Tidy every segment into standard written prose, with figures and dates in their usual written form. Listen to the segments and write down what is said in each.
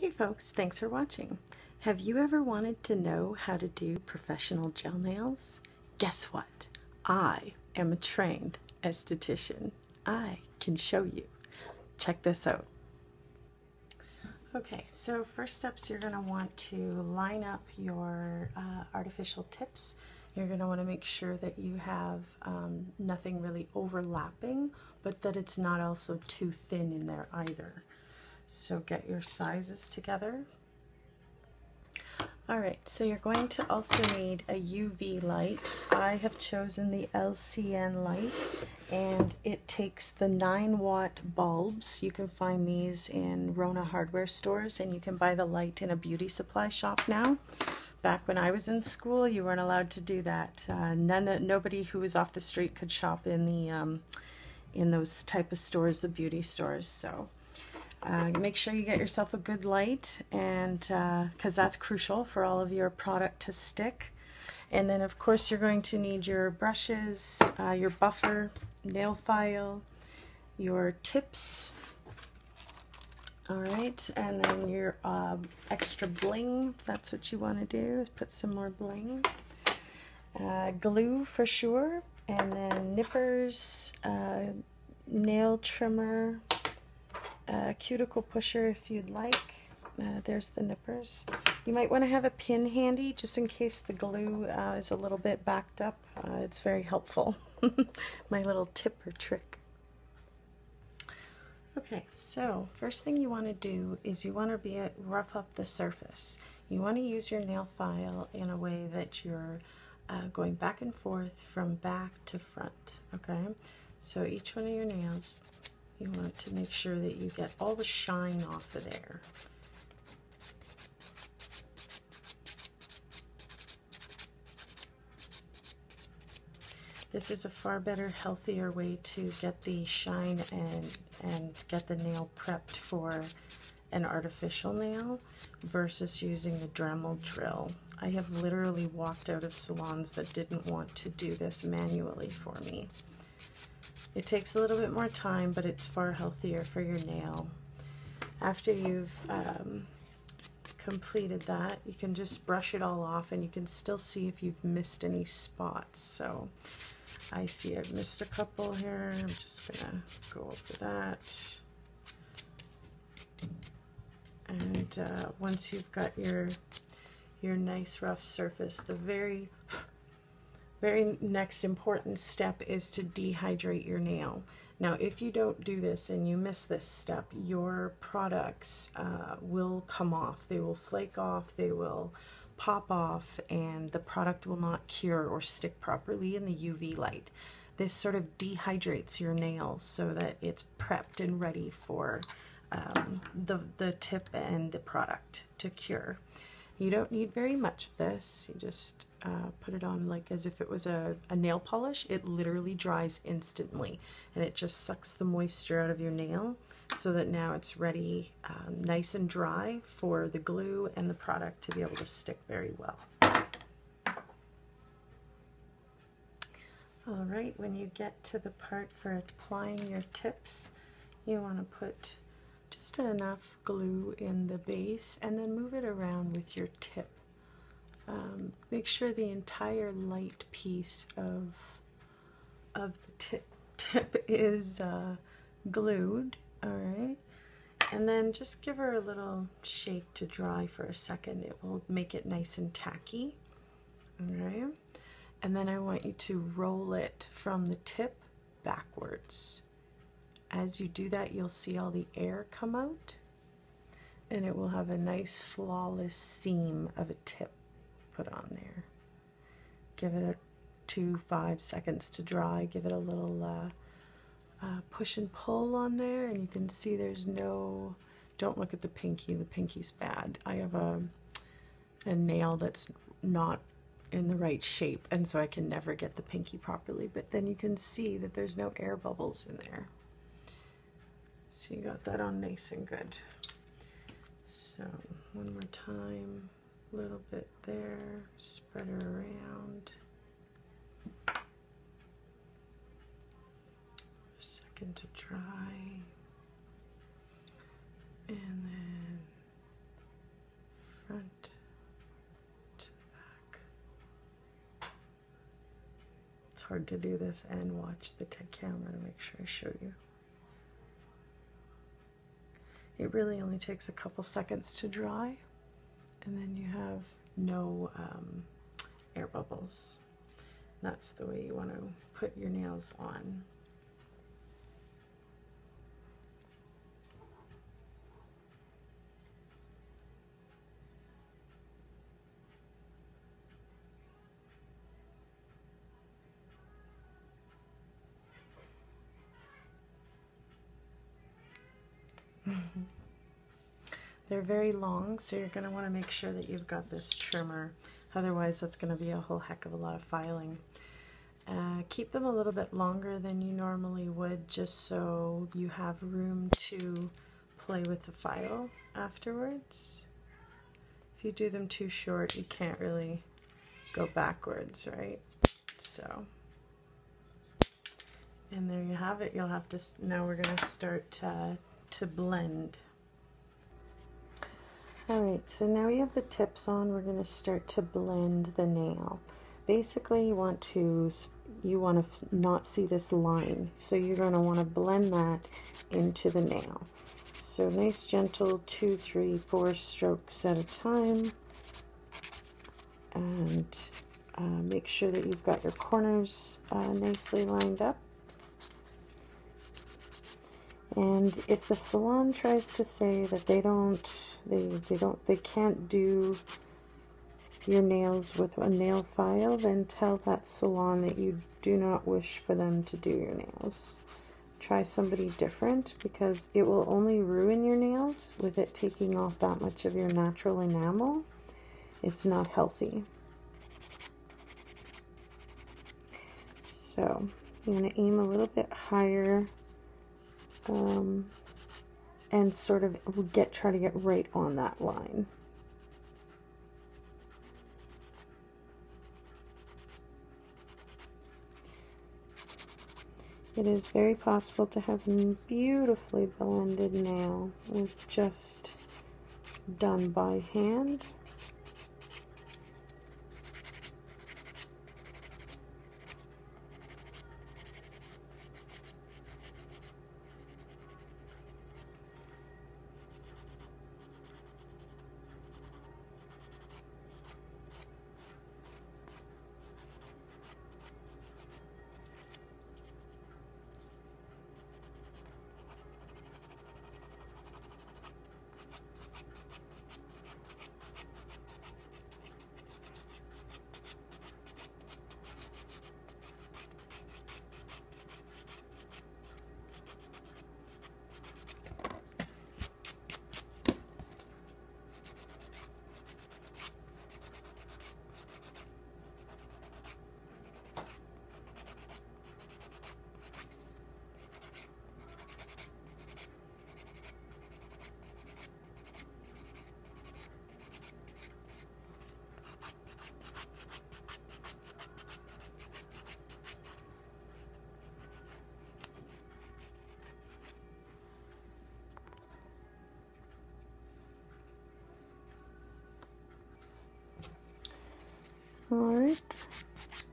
Hey folks, thanks for watching. Have you ever wanted to know how to do professional gel nails? Guess what? I am a trained esthetician. I can show you. Check this out. Okay, so first steps, you're going to want to line up your artificial tips. You're going to want to make sure that you have nothing really overlapping, but that it's not also too thin in there either. So get your sizes together. Alright, so you're going to also need a UV light. I have chosen the LCN light, and it takes the 9-watt bulbs. You can find these in Rona hardware stores, and you can buy the light in a beauty supply shop now. Back when I was in school, you weren't allowed to do that. Nobody who was off the street could shop in the in those type of stores, the beauty stores. So make sure you get yourself a good light, and because that's crucial for all of your product to stick. And then of course you're going to need your brushes, your buffer, nail file, your tips, alright, and then your extra bling, if that's what you want to do, is put some more bling, glue for sure, and then nippers, nail trimmer, cuticle pusher if you'd like. There's the nippers. You might want to have a pin handy just in case the glue is a little bit backed up. It's very helpful. My little tip or trick. Okay, so first thing you want to do is you want to rough up the surface. You want to use your nail file in a way that you're going back and forth from back to front. Okay, so each one of your nails, you want to make sure that you get all the shine off of there. This is a far better, healthier way to get the shine and get the nail prepped for an artificial nail versus using the Dremel drill. I have literally walked out of salons that didn't want to do this manually for me. It takes a little bit more time, but it's far healthier for your nail. After you've completed that, you can just brush it all off, and you can still see if you've missed any spots. So I see I've missed a couple here. I'm just gonna go over that. And once you've got your nice rough surface, the very next important step is to dehydrate your nail. Now, if you don't do this and you miss this step, your products will come off. They will flake off, they will pop off, and the product will not cure or stick properly in the UV light. This sort of dehydrates your nails so that it's prepped and ready for the tip and the product to cure. You don't need very much of this. You just put it on like as if it was a nail polish. It literally dries instantly, and it just sucks the moisture out of your nail so that now it's ready, nice and dry for the glue and the product to be able to stick very well. Alright, when you get to the part for applying your tips, you want to put just enough glue in the base and then move it around with your tip. Make sure the entire light piece of the tip is glued, alright? And then just give her a little shake to dry for a second. It will make it nice and tacky, alright? And then I want you to roll it from the tip backwards. As you do that, you'll see all the air come out, and it will have a nice flawless seam of a tip put on there. Give it 2-5 seconds to dry. Give it a little push and pull on there, and you can see there's no, don't look at the pinky. The pinky's bad. I have a nail that's not in the right shape, and so I can never get the pinky properly, but then you can see that there's no air bubbles in there. So you got that on nice and good. So one more time, a little bit there, spread her around. A second to dry. And then hard to do this and watch the camera to make sure I show you. It really only takes a couple seconds to dry, and then you have no air bubbles. That's the way you want to put your nails on. They're very long, so you're going to want to make sure that you've got this trimmer. Otherwise, that's going to be a whole heck of a lot of filing. Keep them a little bit longer than you normally would, just so you have room to play with the file afterwards. If you do them too short, you can't really go backwards, right? So, and there you have it. You'll have to, now we're going to start to blend. Alright, so now we have the tips on, we're going to start to blend the nail. Basically, you want to not see this line, so you're going to want to blend that into the nail. So nice gentle 2, 3, 4 strokes at a time, and make sure that you've got your corners nicely lined up. And if the salon tries to say that they can't do your nails with a nail file, then tell that salon that you do not wish for them to do your nails. Try somebody different, because it will only ruin your nails with it taking off that much of your natural enamel. It's not healthy. So you want to aim a little bit higher. And sort of try to get right on that line. It is very possible to have a beautifully blended nail with just done by hand. Alright,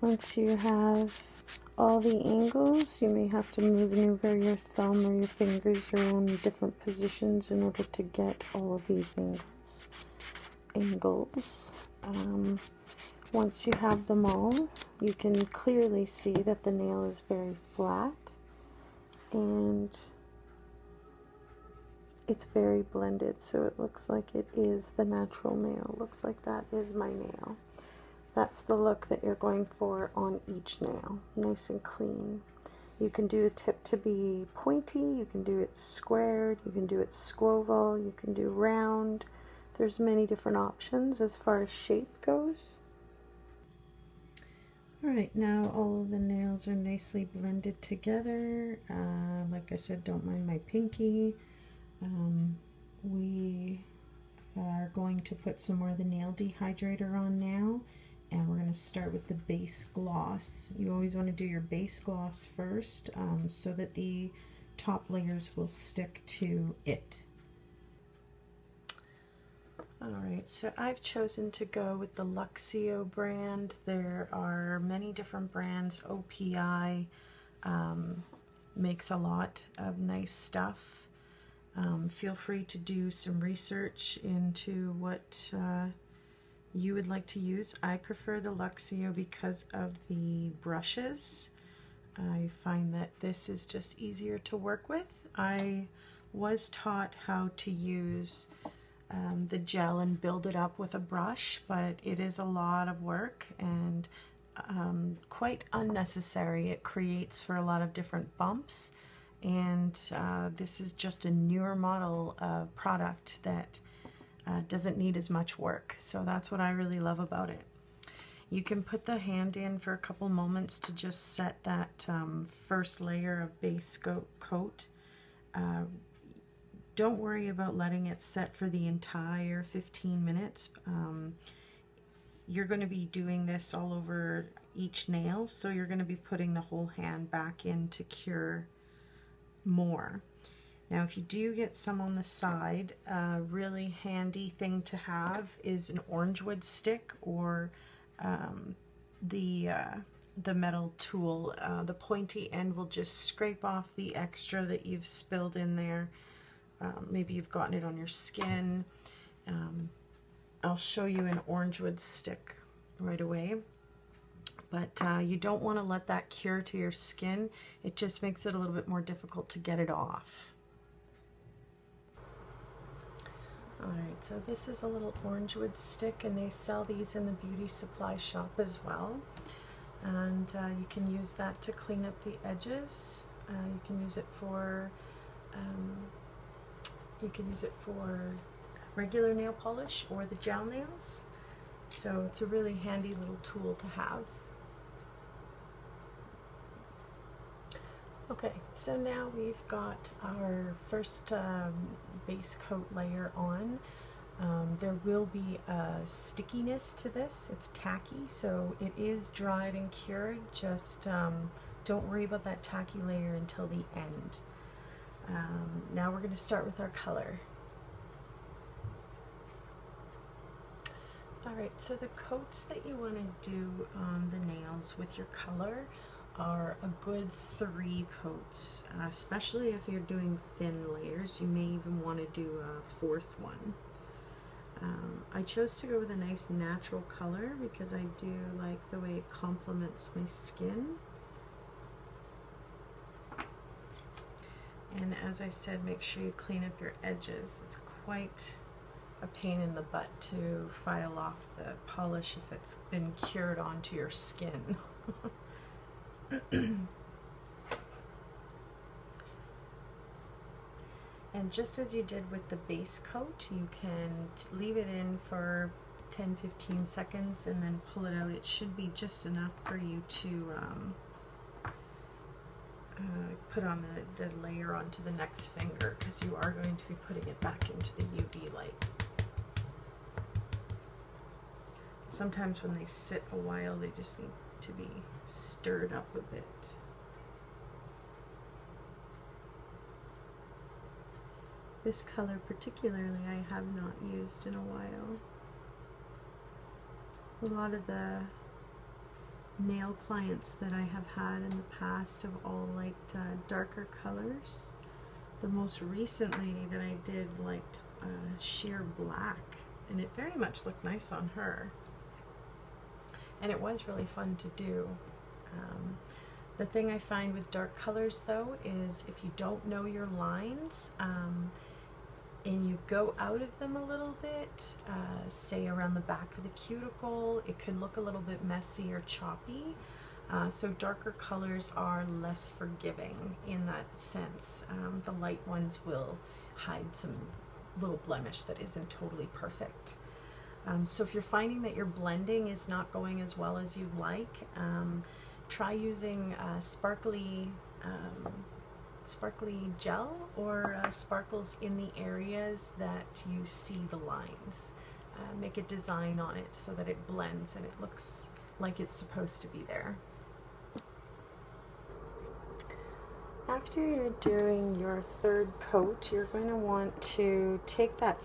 once you have all the angles, you may have to maneuver your thumb or your fingers around different positions in order to get all of these angles. Once you have them all, you can clearly see that the nail is very flat and it's very blended, so it looks like it is the natural nail. Looks like that is my nail. That's the look that you're going for on each nail, nice and clean. You can do the tip to be pointy, you can do it squared, you can do it squoval, you can do round. There's many different options as far as shape goes. Alright, now all of the nails are nicely blended together. Like I said, don't mind my pinky. We are going to put some more of the nail dehydrator on now. And we're going to start with the base gloss. You always want to do your base gloss first so that the top layers will stick to it. Alright, so I've chosen to go with the Luxio brand. There are many different brands. OPI makes a lot of nice stuff. Feel free to do some research into what you would like to use. I prefer the Luxio because of the brushes. I find that this is just easier to work with. I was taught how to use the gel and build it up with a brush, but it is a lot of work and quite unnecessary. It creates for a lot of different bumps, and this is just a newer model of product that doesn't need as much work, so that's what I really love about it. You can put the hand in for a couple moments to just set that first layer of base coat. Don't worry about letting it set for the entire 15 minutes. You're going to be doing this all over each nail, so you're going to be putting the whole hand back in to cure more. Now, if you do get some on the side, a really handy thing to have is an orange wood stick or the metal tool. The pointy end will just scrape off the extra that you've spilled in there. Maybe you've gotten it on your skin. I'll show you an orange wood stick right away. But you don't want to let that cure to your skin. It just makes it a little bit more difficult to get it off. Alright, so this is a little orange wood stick, and they sell these in the beauty supply shop as well. And you can use that to clean up the edges. You can use it for regular nail polish or the gel nails. So it's a really handy little tool to have. Okay, so now we've got our first base coat layer on. There will be a stickiness to this. It's tacky, so it is dried and cured. Just don't worry about that tacky layer until the end. Now we're going to start with our color. Alright, so the coats that you want to do on the nails with your color are a good 3 coats, especially if you're doing thin layers. You may even want to do a 4th one. I chose to go with a nice natural color because I do like the way it complements my skin. And as I said, make sure you clean up your edges. It's quite a pain in the butt to file off the polish if it's been cured onto your skin. And just as you did with the base coat, you can leave it in for 10-15 seconds and then pull it out. It should be just enough for you to put on the layer onto the next finger, because you are going to be putting it back into the UV light. Sometimes when they sit a while, they just need to be stirred up a bit. This color particularly I have not used in a while. A lot of the nail clients that I have had in the past have all liked darker colors. The most recent lady that I did liked sheer black, and it very much looked nice on her. And it was really fun to do. The thing I find with dark colors though is if you don't know your lines and you go out of them a little bit, say around the back of the cuticle, it can look a little bit messy or choppy. So darker colors are less forgiving in that sense. The light ones will hide some little blemish that isn't totally perfect. So if you're finding that your blending is not going as well as you'd like, try using sparkly gel or sparkles in the areas that you see the lines. Make a design on it so that it blends and it looks like it's supposed to be there. After you're doing your 3rd coat, you're going to want to take that